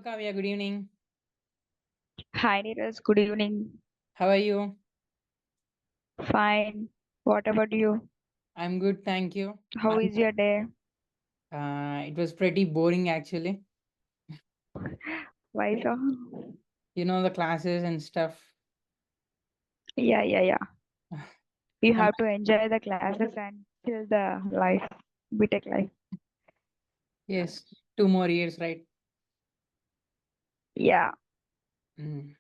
Hello, Kavya. Good evening. Hi, Neeraj. Good evening. How are you? Fine. What about you? I'm good, thank you. How is your day? It was pretty boring actually. Why so? The classes and stuff. Yeah. You I'm, have to enjoy the classes and feel the life, BTech life. yes, 2 more years, right? Yeah. Mm.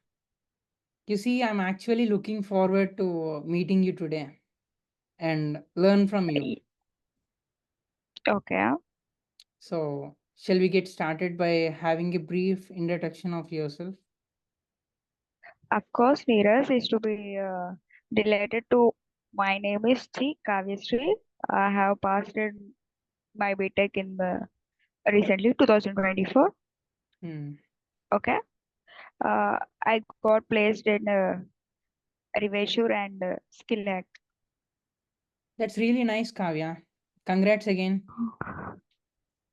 You see, I'm actually looking forward to meeting you today and learn from you. y- Okay. So, shall we get started by having a brief introduction of yourself? Of course, Neeraj is to be related to. My name is Kavya. I have passed in my BTech in the recently 2024. Hmm. Okay. I got placed in Revasure and Skill Act. That's really nice, Kavya. Congrats again.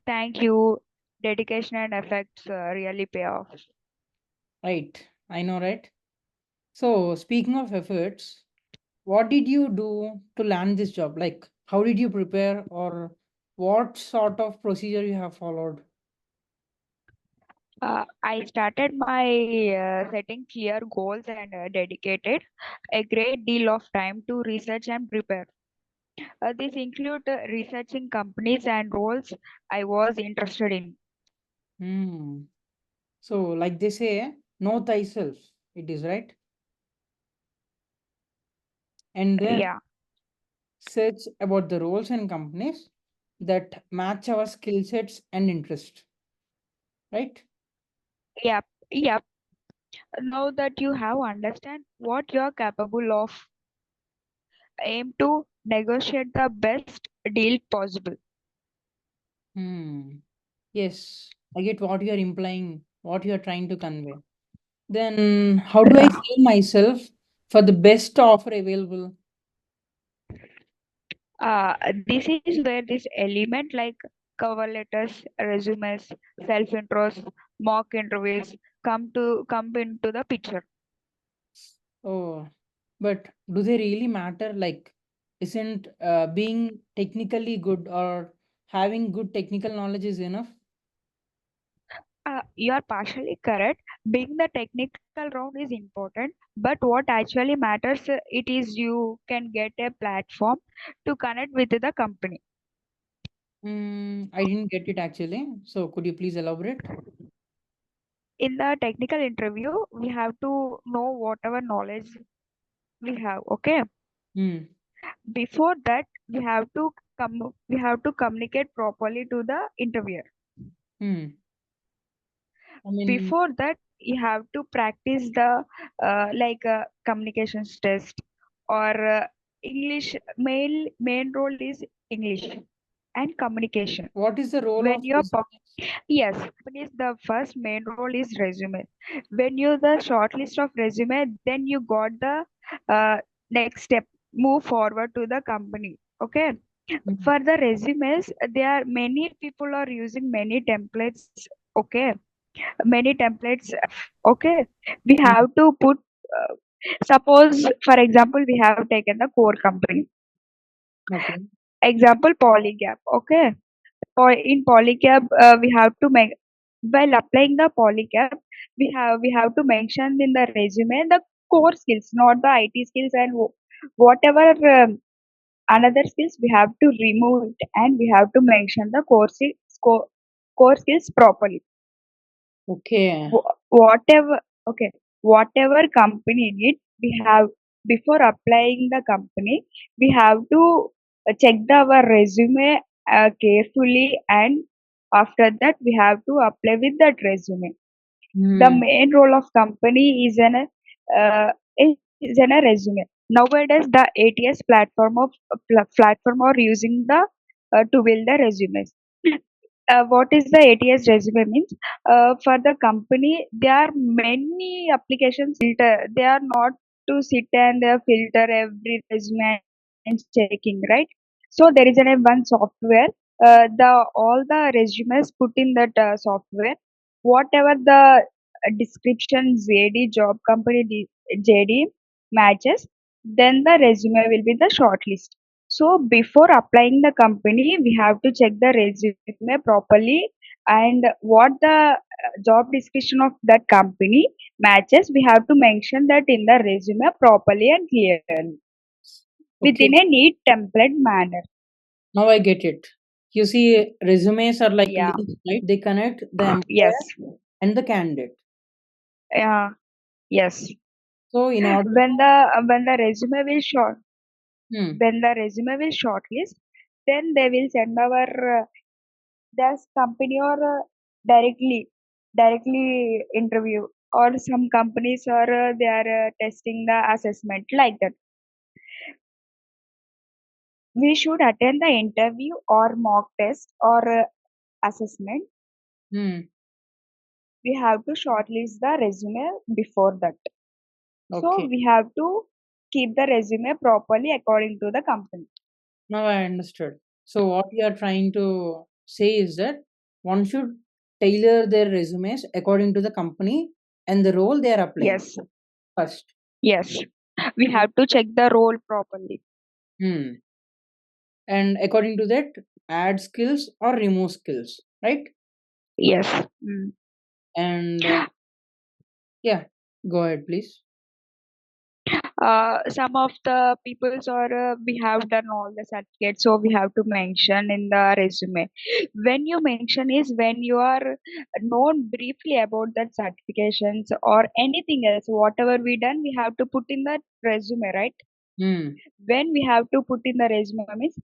Thank you. Dedication and effects really pay off. Right, I know, right? So, speaking of efforts, what did you do to land this job? Like, how did you prepare, or what sort of procedure you have followed? I started my setting clear goals and dedicated a great deal of time to research and prepare. This include researching companies and roles I was interested in. Hmm. So, like they say, know thyself. It is right, and then Yeah, search about the roles and companies that match our skill sets and interest. Right. yep, yep. Now that you have understand what you are capable of, aim to negotiate the best deal possible. Hmm. Yes, I get what you are implying, what you are trying to convey. Then, how do I Yeah. sell myself for the best offer available? This is where this element like cover letters, resumes, self intros, mock interviews come into the picture. Oh, but do they really matter? Like, isn't being technically good or having good technical knowledge is enough? You are partially correct. Being the technical round is important, but what actually matters it is you can get a platform to connect with the company. I didn't get it actually. So, could you please elaborate? In the technical interview, we have to know whatever knowledge we have. Okay. Hmm. Before that, we have to communicate properly to the interviewer. Hmm. I mean, Before that, you have to practice the communications test or English. Main role is English and communication. what is the role When of you're resume? yes, one is the first main role is resume. When you the short list of resume, then you got the uh, next step, move forward to the company. Okay. Hmm. For the resumes, there are many people are using many templates. Okay, many templates. Okay, we Hmm. have to put uh, suppose for example we have taken the core company, Okay. example Polygap. Okay, or in Polycab, we have to make while applying the Polycab, we have to mention in the resume the core skills, not the IT skills and whatever another skills we have to remove it and we have to mention the core skills properly. Okay. Whatever, okay, whatever company need, we have before applying the company, we have to check our resume carefully, and after that we have to apply with that resume. The Hmm. main role of company uh, is in a resume. Nowadays the ATS platform are using the to build the resumes. What is the ATS resume means? For the company, there are many applications filter. They are not to sit and filter every resume and checking, right? So there is one software. The all the resumes put in that software. whatever the description JD job company JD matches, then the resume will be the shortlist. So before applying the company, we have to check the resume properly, and what the job description of that company matches, we have to mention that in the resume properly and clearly Okay, within a neat template manner. now I get it. You see, resumes are like Yeah. links, right? They connect the Yes. employer and the candidate. Yeah. Yes. So, in order When to, the resume will short hmm, when the resume will shortlist, then they will send our this company or directly interview, or some companies are they are testing the assessment like that. We should attend the interview or mock test or assessment. hmm, We have to shortlist the resume before that. So okay. we have to keep the resume properly according to the company. Now I understood. So, what you are trying to say is that one should tailor their resumes according to the company and the role they are applying Yes, first. yes. We have to check the role properly. Hmm. And according to that, add skills or remove skills, right? Yes. Mm. And yeah, go ahead, please. Some of the peoples are we have done all the certificates, so we have to mention in the resume. When you mention is when you are known briefly about that certifications or anything else, whatever we done, we have to put in that resume, right? Hmm. When we have to put in the resume means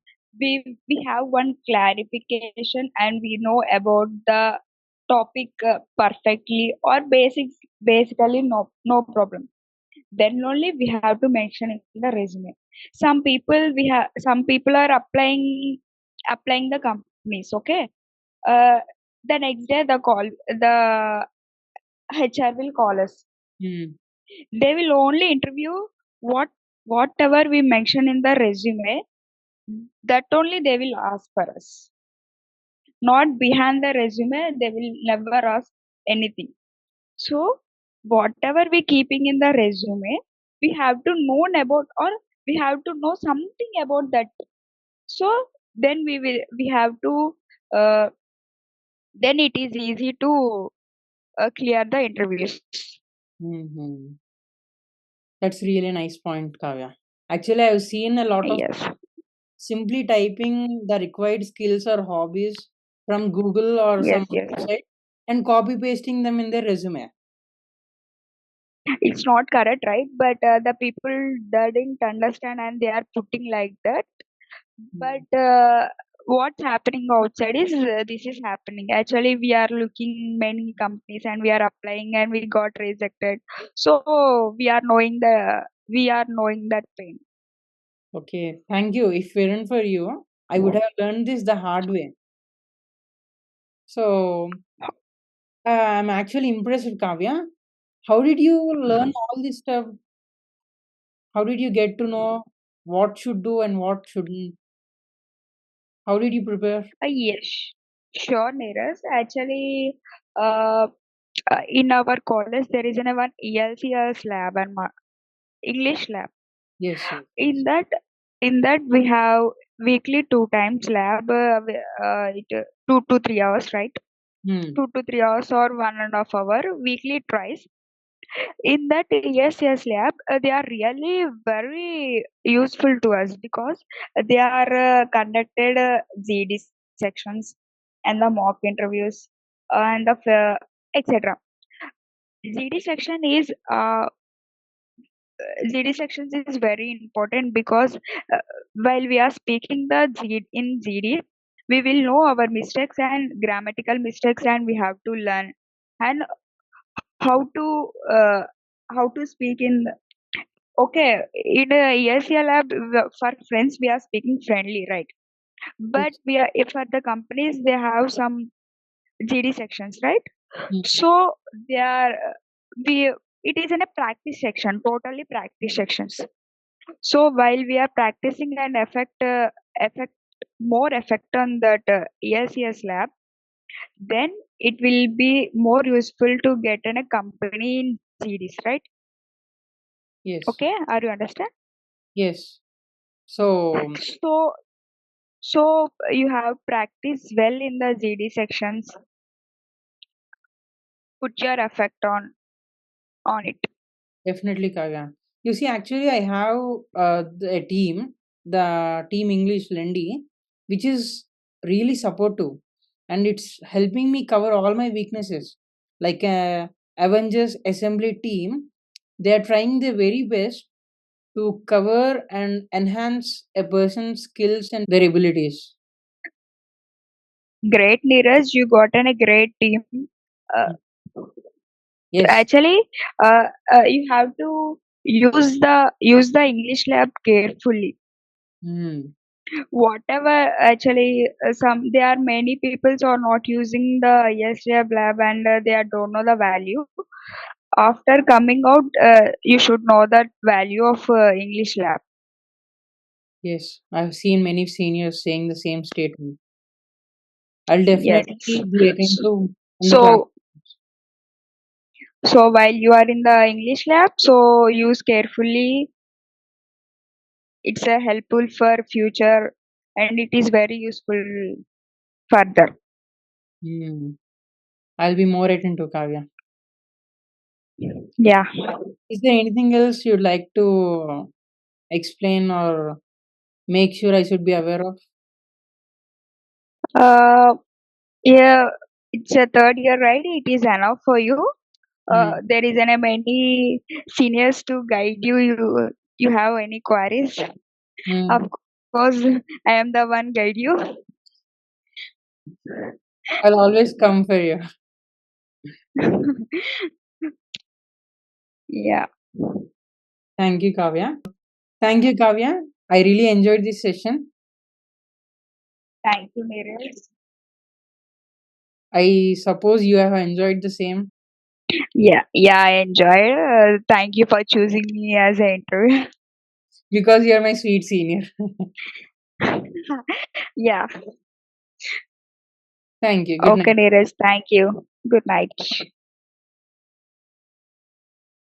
we have one clarification and we know about the topic perfectly or basically no problem, then only we have to mention in the resume. Some people are applying the companies, okay. uh, the next day the HR will call us. Hmm. They will only interview what whatever we mention in the resume, that only they will ask for us. Not behind the resume, they will never ask anything. So whatever we keeping in the resume, we have to know about, or we have to know something about that. So then we have to uh, then it is easy to clear the interviews. Hmm. That's really a nice point, Kavya. Actually, I've seen a lot of Yes, simply typing the required skills or hobbies from Google or some yes, yes. website and copy pasting them in their resume. It's not correct, right? But the people that didn't understand and they are putting like that. Hmm. But what's happening outside is this is happening. Actually, we are looking many companies and we are applying and we got rejected. So we are knowing that pain. Okay, thank you. If it weren't for you, I would have learned this the hard way. So I'm actually impressed with Kavya. How did you learn all this stuff? How did you get to know what should do and what shouldn't? How did you prepare? Yes, sure, Neeraj. Actually, uh, in our college there is one ELCS lab and English lab. Yes, yes. In that we have weekly two times lab, 2 to 3 hours, right? Hmm. 2 to 3 hours or 1.5 hour weekly twice. In that ESS lab, they are really very useful to us because they are conducted GD sections and the mock interviews and the etc. GD section is GD sections is very important because while we are speaking the GD, we will know our mistakes and grammatical mistakes, and we have to learn and how to uh, how to speak in. Okay, in a ESL lab for friends we are speaking friendly, right? But Yes. we are if at the companies they have some GD sections, right? Hmm. So they are we it is in a practice section, totally practice sections. So while we are practicing and effect more effect on that ELCS lab, then it will be more useful to get in a company in GDs, right? Yes. Okay, are you understand? Yes. So So, so you have practiced well in the GD sections. Put your effect on it. definitely, Kavya. You see, actually, I have a team, the Team English Lendi, which is really supportive, and it's helping me cover all my weaknesses. Like Avengers Assembly team, they are trying their very best to cover and enhance a person's skills and their abilities. Great, Neeraj. You got in a great team. Uh, Yes. actually, you have to use the English lab carefully. Hmm. Whatever, actually, some there are many people who are not using the ESJ lab, and they don't know the value. After coming out, you should know the value of English lab. Yes. I've seen many seniors saying the same statement. I'll Yes. definitely be So, attentive in the class. so so while you are in the English lab, so use carefully. It's a helpful for future, and it is very useful further. Hmm. I'll be more attentive, Kavya. Yeah. Is there anything else you'd like to explain or make sure I should be aware of? Uh, yeah. It's a third year, right? It is enough for you. Hmm. There is many seniors to guide you. You have any queries? Of Hmm. course, I am the one guide you. I'll always come for you. Yeah. Thank you, Kavya. Thank you, Kavya. I really enjoyed this session. Thank you, Neeraj. I suppose you have enjoyed the same Yeah, yeah, I enjoyed. Thank you for choosing me as an interview. because you are my sweet senior. Yeah. Thank you. Good Okay, night. Neeraj. Thank you. Good night.